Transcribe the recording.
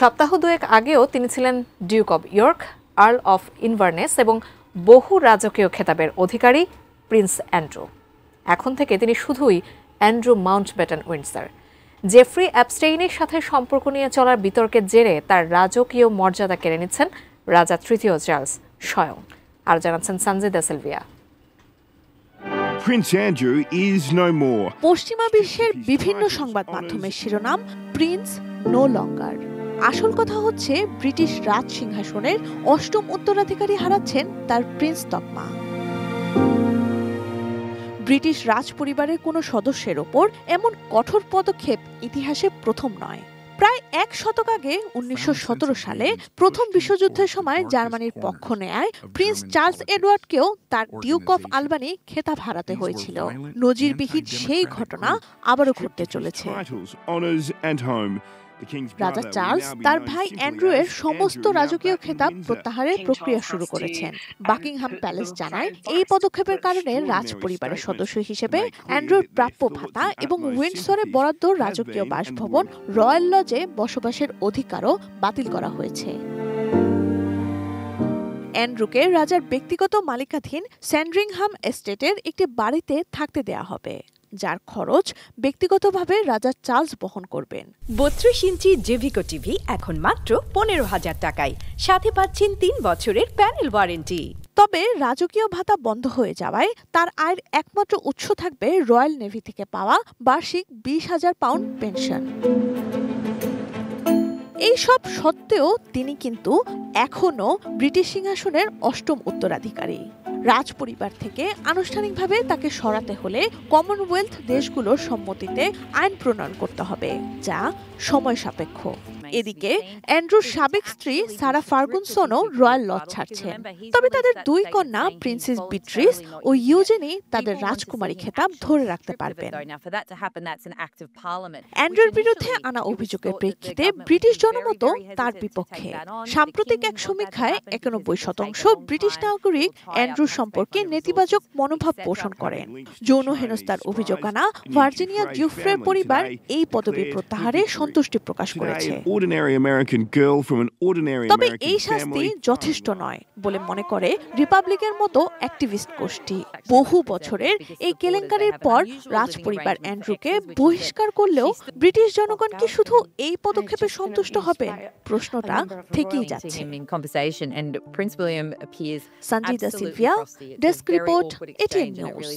সপ্তাহ দুয়েক আগেও তিনি ছিলেন Duke of York, Earl of Inverness এবং বহু রাজকীয় খেতাবের অধিকারী প্রিন্স অ্যান্ড্রু। এখন থেকে তিনি শুধুই অ্যান্ড্রু মাউন্টব্যাটেন উইন্ডসর। জেফ্রি অ্যাপস্টেইনের সাথে সম্পর্ক নিয়ে চলার বিতর্কের জেরে তার রাজকীয় মর্যাদা কেড়ে নিচ্ছেন রাজা তৃতীয় চার্লস স্বয়ং। আর জানাচ্ছেন সঞ্জিদা সিলভিয়া। পশ্চিমা বিশ্বের বিভিন্ন সংবাদ মাধ্যমের শিরোনাম প্রিন্স নো লঙ্গার। আসল কথা হচ্ছে ব্রিটিশ রাজ সিংহাসনের অষ্টম উত্তরাধিকারী হারাচ্ছেন তার প্রিন্স তকমা। ব্রিটিশ রাজ পরিবারের কোনো সদস্যের ওপর এমন কঠোর পদক্ষেপ ইতিহাসে প্রথম নয়। প্রায় এক শতক আগে 1917 সালে প্রথম বিশ্বযুদ্ধের সময় জার্মানির পক্ষ নেয় প্রিন্স চার্লস এডওয়ার্ডকেও তার ডিউক অফ আলবানি খেতাব হারাতে হয়েছিল। নজিরবিহীন সেই ঘটনা আবারও ঘটতে চলেছে। রাজা চার্লস তার ভাই অ্যান্ড্রু এর সমস্ত রাজকীয় খেতাব প্রত্যাহারের প্রক্রিয়া শুরু করেছেন। বাকিংহাম প্যালেস জানায় এই পদক্ষেপের কারণে রাজ পরিবারের সদস্য হিসেবে অ্যান্ড্রুর প্রাপ্য ভাতা এবং উইন্ডসরে বরাদ্দ রাজকীয় বাসভবন রয়্যাল লজে বসবাসের অধিকারও বাতিল করা হয়েছে। অ্যান্ড্রুকে রাজার ব্যক্তিগত মালিকাধীন স্যান্ডরিংহাম এস্টেটের একটি বাড়িতে থাকতে দেয়া হবে, যার খরচ ব্যক্তিগতভাবে রাজা চার্লস বহন করবেন। 32 ইঞ্চি জেভিকো টিভি এখন মাত্র 15,000 টাকায়, সাথে পাচ্ছেন 3 বছরের প্যানেল ওয়ারেন্টি। তবে রাজকীয় ভাতা বন্ধ হয়ে যাওয়ায় তার আয়ের একমাত্র উৎস থাকবে রয়্যাল নেভি থেকে পাওয়া বার্ষিক 20,000 পাউন্ড পেনশন। এই সব সত্ত্বেও তিনি কিন্তু এখনো ব্রিটিশ সিংহাসনের অষ্টম উত্তরাধিকারী। রাজ পরিবার থেকে আনুষ্ঠানিকভাবে তাকে সরাতে হলে কমনওয়েলথ দেশগুলোর সম্মতিতে আইন প্রণয়ন করতে হবে, যা সময় সাপেক্ষ। এদিকে অ্যান্ড্রুর সাবেক স্ত্রী সারা ফার্গুসনও রয়্যাল লজ ছাড়ছেন। তবে তাদের দুই কন্যা প্রিন্সেস বিট্রিস ও ইউজেনি তাদের রাজকুমারী খেতাব ধরে রাখতে পারবেন। অ্যান্ড্রুর বিরুদ্ধে আনা অভিযোগের প্রেক্ষিতে ব্রিটিশ জনমত তার বিপক্ষে। সাম্প্রতিক এক সমীক্ষায় 91% ব্রিটিশ নাগরিক অ্যান্ড্রুর সম্পর্কে নেতিবাচক মনোভাব পোষণ করেন। যৌন হেনস্থার অভিযোগ আনা ভার্জিনিয়া ডিউফ্রের পরিবার এই পদবি প্রত্যাহারে সন্তুষ্টি প্রকাশ করেছে। তবে এই শাস্তি যথেষ্ট নয় বলে মনে করে রিপাবলিকের মতো অ্যাক্টিভিস্ট গোষ্ঠী। বহু বছরের এই কেলেঙ্কারির পর রাজ পরিবার অ্যান্ড্রুকে বহিষ্কার করলেও ব্রিটিশ জনগণ কি শুধু এই পদক্ষেপে সন্তুষ্ট হবেন? প্রশ্নটা থেকেই যাচ্ছে। Sanjida Sylvia, desk report, ATN news.